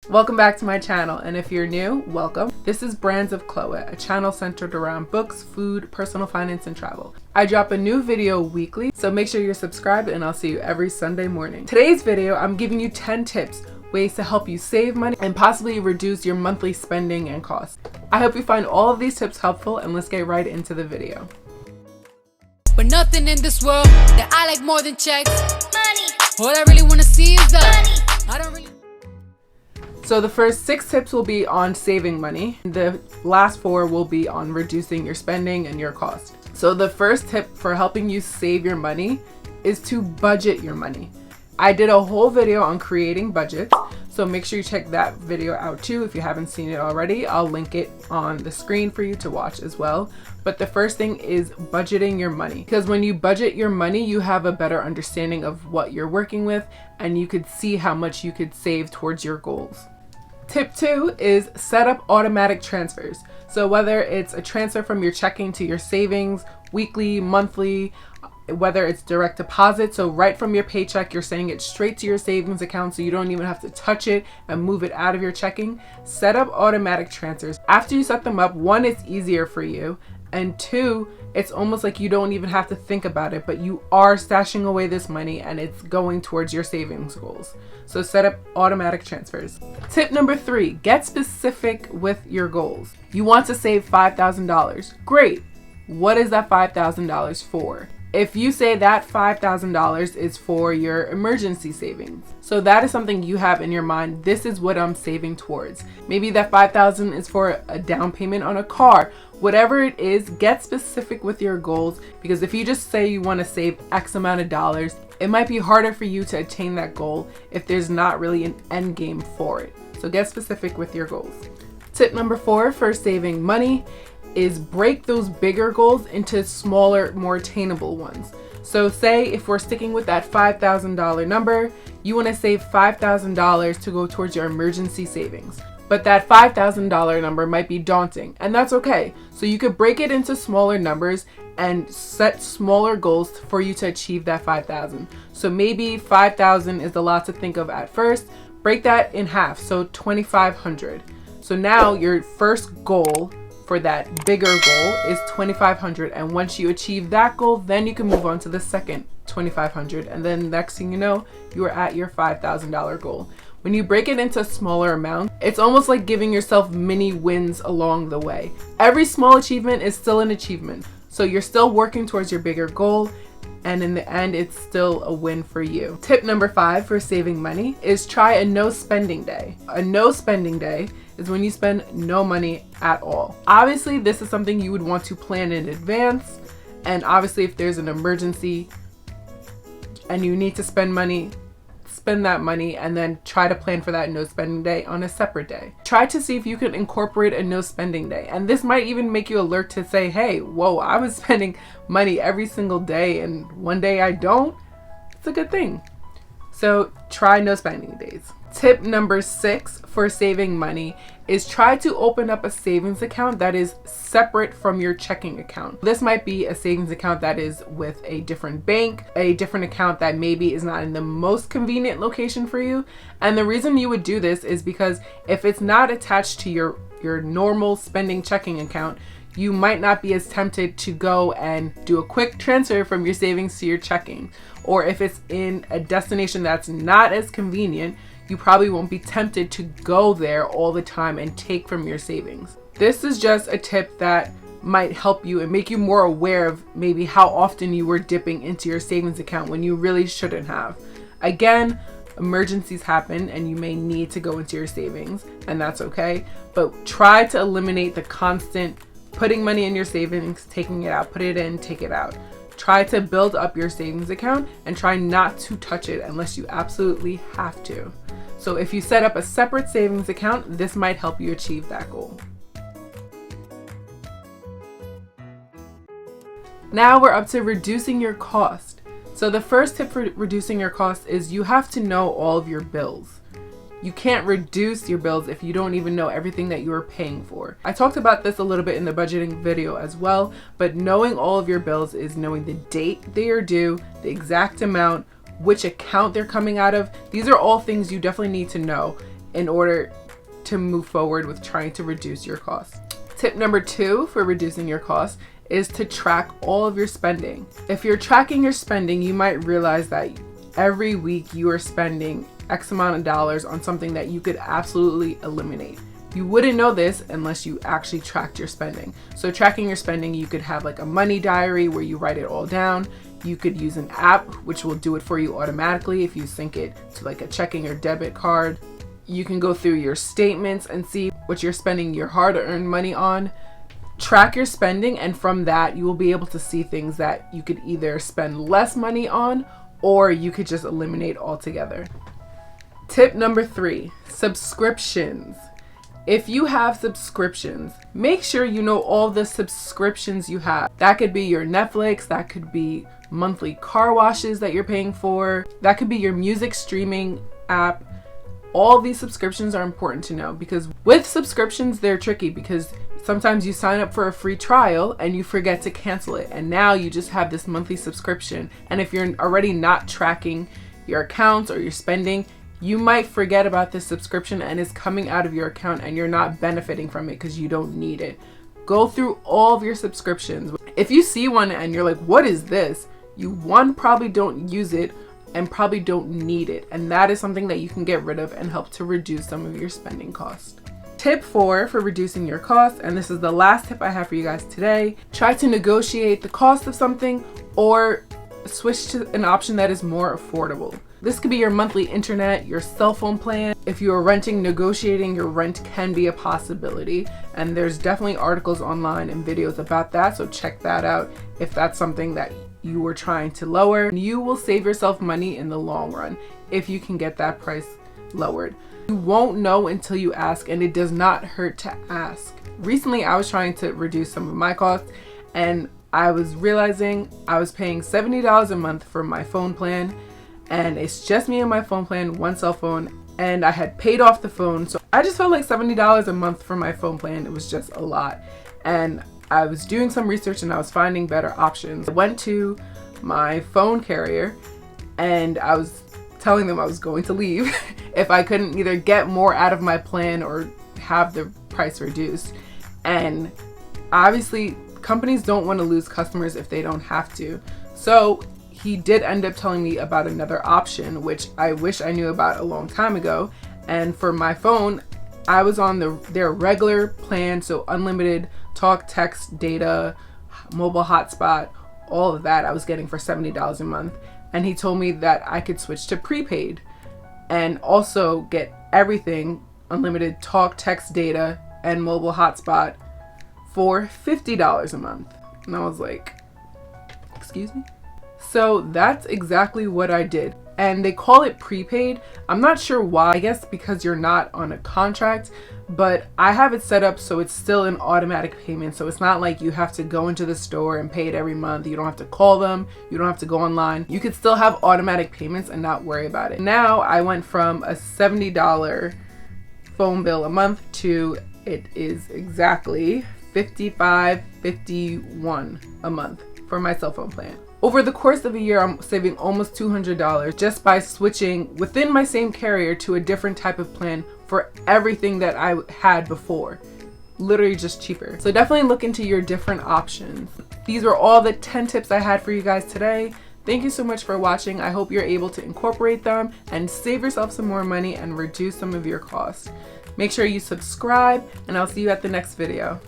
Welcome back to my channel, and if you're new, welcome. This is Brands of Chloé, a channel centered around books, food, personal finance, and travel. I drop a new video weekly, so make sure you're subscribed and I'll see you every Sunday morning. Today's video, I'm giving you 10 tips, ways to help you save money and possibly reduce your monthly spending and costs. I hope you find all of these tips helpful, and let's get right into the video. But nothing in this world that I like more than checks. Money. All I really want to see is the money. I don't really. So the first 6 tips will be on saving money. The last 4 will be on reducing your spending and your cost. So the first tip for helping you save your money is to budget your money. I did a whole video on creating budgets, so make sure you check that video out too if you haven't seen it already. I'll link it on the screen for you to watch as well. But the first thing is budgeting your money, because when you budget your money, you have a better understanding of what you're working with and you could see how much you could save towards your goals. Tip 2 is set up automatic transfers. So whether it's a transfer from your checking to your savings, weekly, monthly, whether it's direct deposit, so right from your paycheck, you're sending it straight to your savings account so you don't even have to touch it and move it out of your checking. Set up automatic transfers. After you set them up, 1, it's easier for you, and 2, it's almost like you don't even have to think about it, but you are stashing away this money and it's going towards your savings goals. So set up automatic transfers. Tip number 3, get specific with your goals. You want to save $5,000. Great. What is that $5,000 for? If you say that $5,000 is for your emergency savings, so that is something you have in your mind. This is what I'm saving towards. Maybe that $5,000 is for a down payment on a car. Whatever it is, get specific with your goals, because if you just say you want to save X amount of dollars, it might be harder for you to attain that goal if there's not really an end game for it. So get specific with your goals. Tip number 4 for saving money is break those bigger goals into smaller, more attainable ones. So say if we're sticking with that $5,000 number, you want to save $5,000 to go towards your emergency savings. But that $5,000 number might be daunting, and that's okay. So you could break it into smaller numbers and set smaller goals for you to achieve that $5,000. So maybe $5,000 is a lot to think of at first. Break that in half, so $2,500. So now your first goal for that bigger goal is $2,500, and once you achieve that goal, then you can move on to the second $2,500, and then next thing you know, you are at your $5,000 goal. When you break it into smaller amounts, it's almost like giving yourself mini wins along the way. Every small achievement is still an achievement, so you're still working towards your bigger goal, and in the end, it's still a win for you. Tip number 5 for saving money is try a no spending day. A no spending day is when you spend no money at all. Obviously, this is something you would want to plan in advance, and obviously if there's an emergency and you need to spend money, spend that money, and then try to plan for that no spending day on a separate day. Try to see if you can incorporate a no spending day, and this might even make you alert to say, hey, whoa, I was spending money every single day and one day I don't. It's a good thing. So try no spending days. Tip number 6 for saving money is try to open up a savings account that is separate from your checking account. This might be a savings account that is with a different bank, a different account that maybe is not in the most convenient location for you. And the reason you would do this is because if it's not attached to your normal spending checking account, you might not be as tempted to go and do a quick transfer from your savings to your checking. Or if it's in a destination that's not as convenient, you probably won't be tempted to go there all the time and take from your savings. This is just a tip that might help you and make you more aware of maybe how often you were dipping into your savings account when you really shouldn't have. Again, emergencies happen and you may need to go into your savings, and that's okay. But try to eliminate the constant putting money in your savings, taking it out, put it in, take it out. Try to build up your savings account and try not to touch it unless you absolutely have to. So if you set up a separate savings account, this might help you achieve that goal. Now we're up to reducing your cost. So the first tip for reducing your cost is you have to know all of your bills. You can't reduce your bills if you don't even know everything that you are paying for. I talked about this a little bit in the budgeting video as well, but knowing all of your bills is knowing the date they are due, the exact amount, which account they're coming out of. These are all things you definitely need to know in order to move forward with trying to reduce your costs. Tip number 2 for reducing your costs is to track all of your spending. If you're tracking your spending, you might realize that every week you are spending X amount of dollars on something that you could absolutely eliminate. You wouldn't know this unless you actually tracked your spending. So tracking your spending, you could have like a money diary where you write it all down. You could use an app which will do it for you automatically if you sync it to like a checking or debit card. You can go through your statements and see what you're spending your hard-earned money on. Track your spending, and from that you will be able to see things that you could either spend less money on or you could just eliminate altogether. Tip number 3, subscriptions. If you have subscriptions, make sure you know all the subscriptions you have. That could be your Netflix, that could be monthly car washes that you're paying for, that could be your music streaming app. All these subscriptions are important to know, because with subscriptions, they're tricky because sometimes you sign up for a free trial and you forget to cancel it. And now you just have this monthly subscription. And if you're already not tracking your accounts or your spending, you might forget about this subscription and it's coming out of your account and you're not benefiting from it because you don't need it. Go through all of your subscriptions. If you see one and you're like, what is this? You probably don't use it and probably don't need it. And that is something that you can get rid of and help to reduce some of your spending costs. Tip 4 for reducing your costs, and this is the last tip I have for you guys today. Try to negotiate the cost of something or switch to an option that is more affordable. This could be your monthly internet, your cell phone plan. If you are renting, negotiating your rent can be a possibility. And there's definitely articles online and videos about that. So check that out if that's something that you were trying to lower. You will save yourself money in the long run if you can get that price lowered. You won't know until you ask, and it does not hurt to ask. Recently, I was trying to reduce some of my costs, and I was realizing I was paying $70 a month for my phone plan, and it's just me and my phone plan, one cell phone, and I had paid off the phone. So I just felt like $70 a month for my phone plan. It was just a lot. And I was doing some research and I was finding better options. I went to my phone carrier and I was telling them I was going to leave if I couldn't either get more out of my plan or have the price reduced. And obviously companies don't want to lose customers if they don't have to. So he did end up telling me about another option, which I wish I knew about a long time ago. And for my phone, I was on their regular plan, so unlimited talk, text, data, mobile hotspot, all of that I was getting for $70 a month. And he told me that I could switch to prepaid and also get everything, unlimited talk, text, data, and mobile hotspot for $50 a month. And I was like, excuse me? So that's exactly what I did. And they call it prepaid. I'm not sure why. I guess because you're not on a contract, but I have it set up so it's still an automatic payment. So it's not like you have to go into the store and pay it every month. You don't have to call them. You don't have to go online. You could still have automatic payments and not worry about it. Now I went from a $70 phone bill a month to it is exactly $55.51 a month for my cell phone plan. Over the course of a year, I'm saving almost $200 just by switching within my same carrier to a different type of plan for everything that I had before. Literally just cheaper. So definitely look into your different options. These were all the 10 tips I had for you guys today. Thank you so much for watching. I hope you're able to incorporate them and save yourself some more money and reduce some of your costs. Make sure you subscribe, and I'll see you at the next video.